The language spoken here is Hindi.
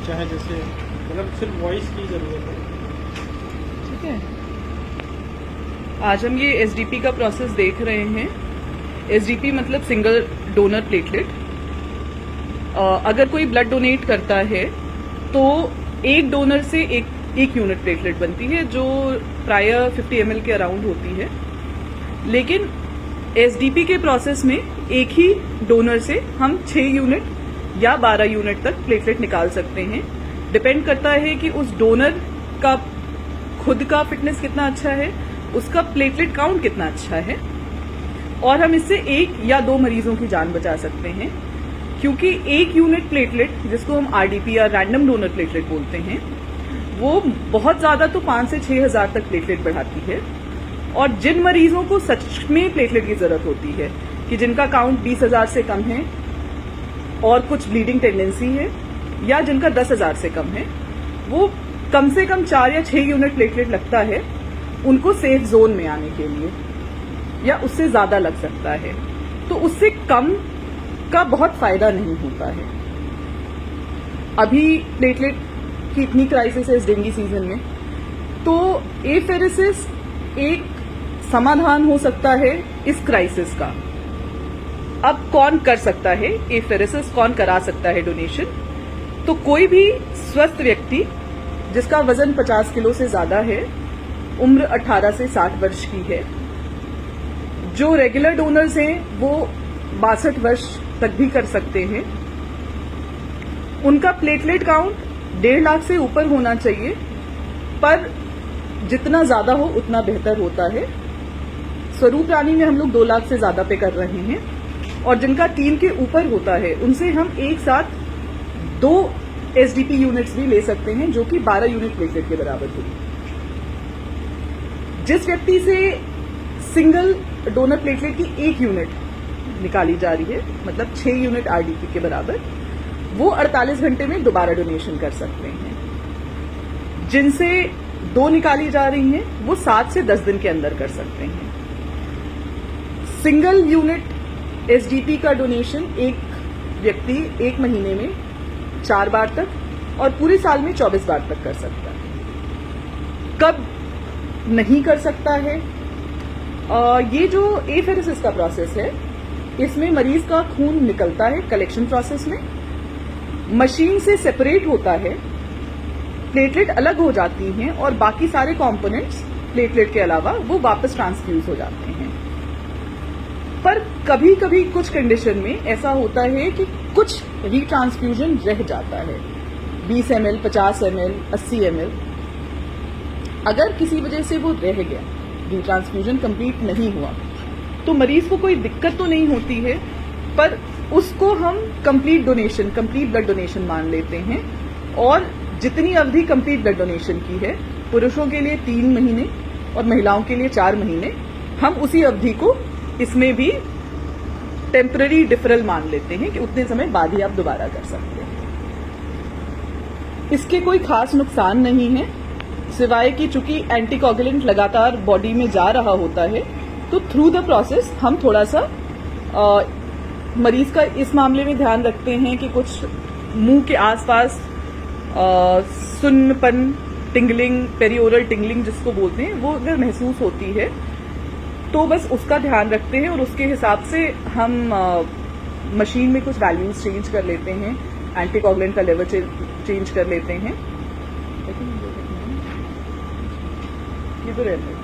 चाहे जैसे मतलब सिर्फ वॉइस की ज़रूरत है। ठीक है, आज हम ये एसडीपी का प्रोसेस देख रहे हैं। एसडीपी मतलब सिंगल डोनर प्लेटलेट। अगर कोई ब्लड डोनेट करता है तो एक डोनर से एक यूनिट प्लेटलेट बनती है, जो प्राय 50 ml के अराउंड होती है। लेकिन एसडीपी के प्रोसेस में एक ही डोनर से हम 6 यूनिट या 12 यूनिट तक प्लेटलेट निकाल सकते हैं। डिपेंड करता है कि उस डोनर का खुद का फिटनेस कितना अच्छा है, उसका प्लेटलेट काउंट कितना अच्छा है, और हम इससे 1 या 2 मरीजों की जान बचा सकते हैं। क्योंकि 1 यूनिट प्लेटलेट, जिसको हम आरडीपी या रैंडम डोनर प्लेटलेट बोलते हैं, वो बहुत ज्यादा तो 5 से 6 हजार तक प्लेटलेट बढ़ाती है। और जिन मरीजों को सच में प्लेटलेट की जरूरत होती है, कि जिनका काउंट 20,000 से कम है और कुछ ब्लीडिंग टेंडेंसी है, या जिनका 10,000 से कम है, वो कम से कम 4 या 6 यूनिट प्लेटलेट लगता है उनको सेफ जोन में आने के लिए, या उससे ज्यादा लग सकता है। तो उससे कम का बहुत फायदा नहीं होता है। अभी प्लेटलेट की इतनी क्राइसिस है इस डेंगू सीजन में, तो एफेरेसिस एक समाधान हो सकता है इस क्राइसिस का। अब कौन कर सकता है एफेरेसिस, कौन करा सकता है डोनेशन? तो कोई भी स्वस्थ व्यक्ति जिसका वजन 50 किलो से ज्यादा है, उम्र 18 से 60 वर्ष की है, जो रेगुलर डोनर्स हैं वो 62 वर्ष तक भी कर सकते हैं। उनका प्लेटलेट काउंट 1.5 लाख से ऊपर होना चाहिए, पर जितना ज्यादा हो उतना बेहतर होता है। स्वरूप रानी में हम लोग 2 लाख से ज्यादा पे कर रहे हैं, और जिनका 3 के ऊपर होता है उनसे हम एक साथ 2 एसडीपी यूनिट्स भी ले सकते हैं, जो कि 12 यूनिट प्लेटलेट के बराबर होगी। जिस व्यक्ति से सिंगल डोनर प्लेटलेट की 1 यूनिट निकाली जा रही है, मतलब 6 यूनिट आरडीपी के बराबर, वो 48 घंटे में दोबारा डोनेशन कर सकते हैं। जिनसे 2 निकाली जा रही हैं, वो 7 से 10 दिन के अंदर कर सकते हैं। सिंगल यूनिट एसडीपी का डोनेशन एक व्यक्ति 1 महीने में 4 बार तक, और पूरे साल में 24 बार तक कर सकता है। कब नहीं कर सकता है? ये जो एफेरेसिस का प्रोसेस है, इसमें मरीज का खून निकलता है कलेक्शन प्रोसेस में, मशीन से सेपरेट होता है, प्लेटलेट अलग हो जाती हैं, और बाकी सारे कंपोनेंट्स प्लेटलेट के अलावा वो वापस ट्रांसफ्यूज हो जाते हैं। पर कभी कभी कुछ कंडीशन में ऐसा होता है कि कुछ रीट्रांसफ्यूजन रह जाता है, 20 ml, 50 ml, 80 ml। अगर किसी वजह से वो रह गया, रीट्रांसफ्यूजन कंप्लीट नहीं हुआ, तो मरीज को कोई दिक्कत तो नहीं होती है, पर उसको हम complete donation, complete blood donation मान लेते हैं। और जितनी अवधि कंप्लीट ब्लड डोनेशन की है, पुरुषों के लिए 3 महीने और महिलाओं के लिए 4 महीने, हम उसी अवधि को इसमें भी टेम्पररी डिफरल मान लेते हैं कि उतने समय बाद ही आप दोबारा कर सकते हैं। इसके कोई खास नुकसान नहीं है, सिवाय कि चूंकि एंटीकोगुलेंट लगातार बॉडी में जा रहा होता है, तो थ्रू द प्रोसेस हम थोड़ा सा मरीज का इस मामले में ध्यान रखते हैं कि कुछ मुंह के आसपास सुन्नपन, टिंगलिंग, पेरिओरल टिंगलिंग जिसको बोलते हैं, वो अगर महसूस होती है तो बस उसका ध्यान रखते हैं, और उसके हिसाब से हम मशीन में कुछ वैल्यूज चेंज कर लेते हैं, एंटीकोगुलेंट का लेवल चेंज कर लेते हैं। ये तो रहता है।